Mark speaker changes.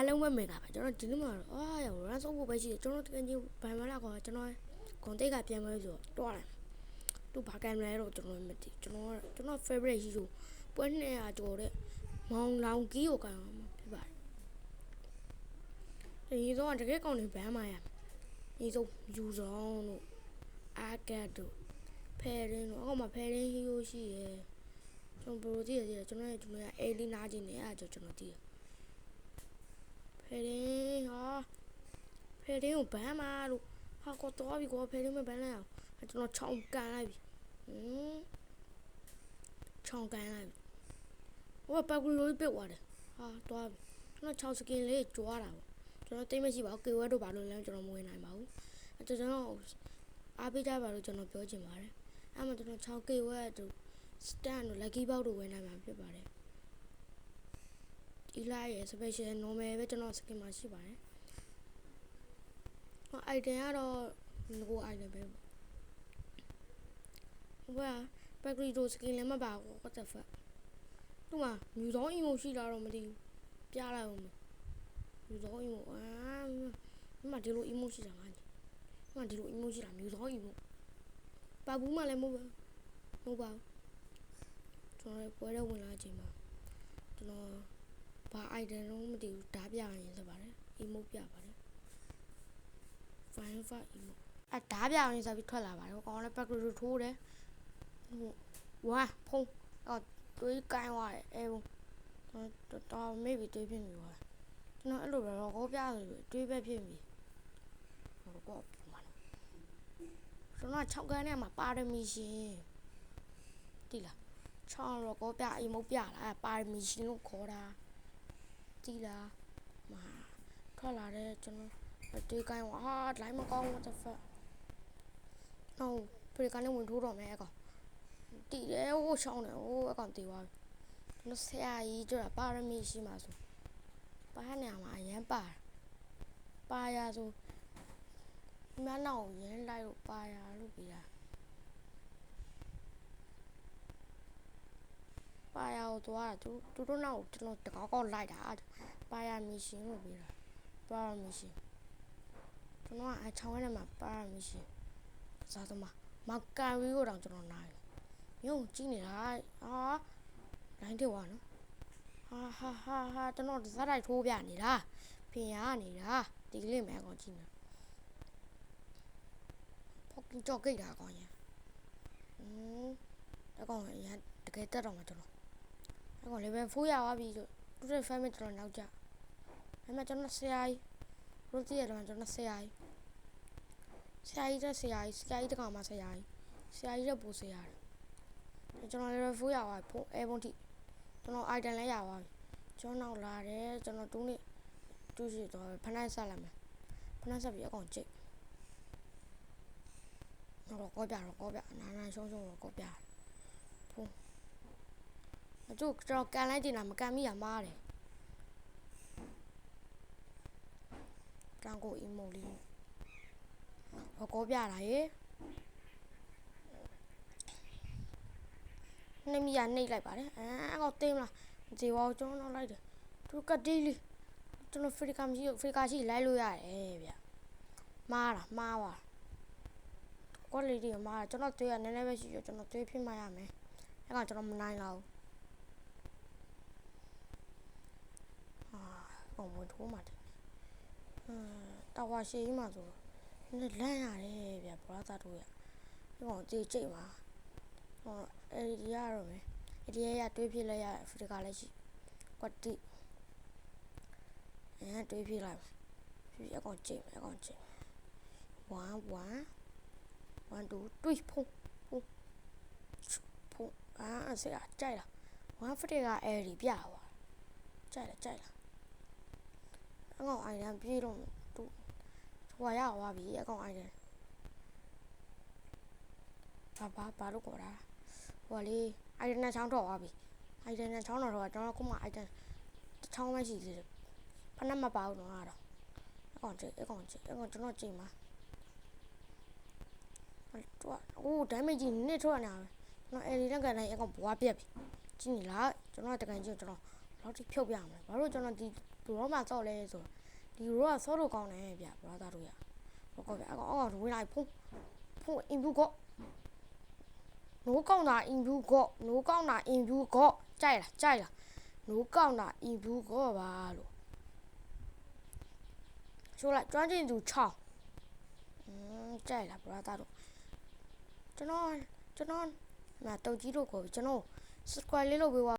Speaker 1: အားလုံးပဲမေးတာပါကျွန်တော်ဒီနေ့မှာရန်ဆုံးဖို့ပဲရှိတယ်ကျွန်တော်တကယ်ကြီးဗန်မလာခေါ်ကျွန်တော်ဂွန်တိတ်ကပြန်မယ်ဆိုတော့တွားတယ်သူဘာကံလဲတော့ကျွန်တော်မသိကျွန်တော် favorite ရှိလို့ပွဲ200ကျော်တဲ့မောင်လောင်ကြီးကိုကန်အောင်ဖြစ်ပါတယ်ဒီတော့တကယ်ကောင်းနေဘန်းမှာရဒီဆုံးယူဆောင်တို့အာကတ်တို့ဖယ်ရင်းတို့အခုမှဖယ်ရင်းဟီရိုရှိရယ်ကျွန်တော်ဘယ်လိုသိရလဲကျွန်တော်အေလီနာချင်းနေအဲ့ကျွန်တော်သိရဖယ်ရင်းကိုဘန်းမှာလို့ဟာကောတော့ပြီကောဖယ်ရင်းမဘန်းလိုက်အောင်ကျွန်တော်ချောင်းကန်လိုက်ပြီချောင်းကန်လိုက်ဟိုပတ်ကူလို့ပြစ်သွားတယ်ဟာတော့ပြီကျွန်တော်6စကင်လေးကြွားတာပေါ့ကျွန်တော်တိတ်မရှိပါဘူးကေဝဲတို့ဘာလို့လဲကျွန်တော်မဝင်နိုင်ပါဘူးကျွန်တော်အားပေးကြပါလို့ကျွန်တော်ပြောချင်ပါတယ်အဲ့မှာကျွန်တော်6ကေဝဲတို့စတန်တို့ lucky box တို့ဝင်နိုင်မှာဖြစ်ပါတယ်ဒီလာရဲ့ special normal ပဲကျွန်တော် skin မှာရှိပါတယ်ဟော item ကတော့ငို item ပဲပေါ့ဟိုက battery တို့ skin လည်းမပါဘူး what the fuck သူကမြူသော emo ရှိတာတော့မသိဘူးပြလိုက်အောင်မြူသော emo မဒီလို emo ရှိတာငါကြီးမဒီလို emo ရှိတာမြူသော emo ပါဘူးမှလည်းမဟုတ်ပါဘူးကျွန်တော်ပွဲတော့ဝင်လာချိန်မှာကျွန်တော်ဘာ item တော့မသိဘူးဓာပြရင်ဆိုပါတယ် emo ပြပါတယ် fine fine emo ဓာပြရင်ဆိုပြီးထွက်လာပါတယ်ကောင်းလည်း battery တို့ထိုးတယ်ဝါဖုံးတွေးကိုင်းသွားတယ်အဲတော်မေ့ပြီးတွေးဖြစ်နေပါကျွန်တော်အဲ့လိုတော့ကောပြဆိုတွေးပဲဖြစ်ပြီဟိုကောကျွန်တော်6ခန်းထဲမှာပါရမီရှင်တိလား6တော့ကောပြအိမ်မပြလားပါရမီရှင်လို့ခေါ်တာတိလားမာထွက်လာတဲ့ကျွန်တော်တွေးကိုင်းသွားဟာလိုက်မကောင်း what the fuck ဟိုပြေကနေဝင်ထိုးတော့မယ်အကောင်တီးတယ်ဟိုရှောင်းတယ်ဟိုအကောင်တီးသွားပြီကျွန်တော်ဆရာကြီးကြတာပါရမီရှိမှာဆိုပါနေမှာအရန်ပါရဆိုမနောက်ရင်းလိုက်လို့ပါရလို့ပြီးတာပါရကိုသွားသူတို့နောက်ကျွန်တော်တကောက်လိုက်တာပါရမီရှင်လို့ပြီးတာပါရမီရှင်ကျွန်တော်အချောင်းထဲမှာပါရမီရှင်စားသမားမကန်ဝီကိုတောင်ကျွန်တော်နိုင်ညုံကြည့်နေတာလိုင်းတယ်ဝါနော်ဟာကျွန်တော်ဇက်တိုက်ထိုးပြနေတာဖင်ရနေတာဒီကလေးမဲကောင်ကြည့်နေfucking ကြောက်ကြတာကောင်ရအကောင်ရတကယ်တက်တော့မှာကျွန်တော်အကောင် level 4ရသွားပြီဆိုတူတဲ့ family ကျွန်တော်နောက်ကြအဲ့မှာကျွန်တော်ဆရာကြီးရိုတီရတယ်ကျွန်တော်ဆရာကြီးတကောင်မှဆရာကြီးတော့ပို့ဆရာတယ်ကျွန်တော် level 4ရသွားပြီအဲဘုံထိကျွန်တော် item လည်းရသွားပြီကျွန်တော်နောက်လာတယ်ကျွန်တော်တူးစီတော့ဖနက်ဆက်လိုက်မယ်ဖနက်ဆက်ပြီးအကောင်ကြိတ်တော့ကောပြနာရှုံးတော့ကောပြဖုန်းကျွန်တော်ကန်လိုက်တင်တာမကန်မိရမားတယ်တန်ကို emo လေးဟောကောပြတာရေနှိမ့်မိရနှိမ့်လိုက်ပါတယ်အကောင်တင်းမလားဒီဝါကျွန်တော်နောက်လိုက်တယ်သူကတိလေးကျွန်တော်ဖရီကာရှိလိုက်လို့ရတယ်ဗျမားပါကွက်လေးတွေမှာကျွန်တော်တွေးရနည်းနည်းပဲရှိရကျွန်တော်တွေးဖြစ်မှရမယ်အဲ့ကောင်ကျွန်တော်မနိုင်တော့ဘူးဝင်ထိုးမှတယ်တော်ဝါရှိမှဆိုနည်းလန့်ရတယ်ဗျဘရာသာတို့ရအဲ့ကောင်ကြိတ်မှာအဲ့ဒီရတော့မယ်အဲ့ဒီရတွေးဖြစ်လိုက်ရဖရီကာလည်းရှိကွက်တိတွေးဖြစ်လိုက်ပြီအကောင်ကြိတ်1 2 3ဖုန်းဆရာကြိုက်လား1ဖရီကအဲ့ဒီပြသွားကြိုက်လားအကောင်အိုင်တန်ပြေးတော့သူဟိုရသွားပြီအကောင်အိုင်တန်ဘာလို့ခေါ်တာဟိုလေအိုင်တန်နဲ့ချောင်းတော့သွားပြီအိုင်တန်နဲ့ချောင်းတော့ကျွန်တော်ခုမှအိုင်တန်ချောင်းမရှိသေးတယ်ဖနက်မပါဘူးတော့အဲ့ကောင်ကျွန်တော်ကြည့်မှာdamage ကြီးနစ်ထွက်နေတာပဲကျွန်တော်အဲ့ဒီလက်ကလည်းအကောင်ဘွားပြက်ပြီကြည့်နေလားကျွန်တော်တကန်ကြီးကျွန်တော် လောက်ထိဖြုတ်ပြရမလဲဘာလို့ကျွန်တော်ဒီရောမှာစော့လဲဆိုဒီရောကစော့လို့ကောင်းတယ်ဗျဘရာသားတို့ရဟုတ်ကောဗျအကောင်ဝင်လိုက်ဖုန်းအင်ဘူးကောနိုးကောင်းတာအင်ဘူးကောနိုးကောင်းတာအင်ဘူးကောကြိုက်လားနိုးကောင်းတာအင်ဘူးကောပါလို့说来专进组唱ကြိုက်လားဘရာသားတို့ကျွန်တော်နာတုတ်ကြီးတို့ကိုကျွန်တော် subscribe လေးလုပ်ပေးပါ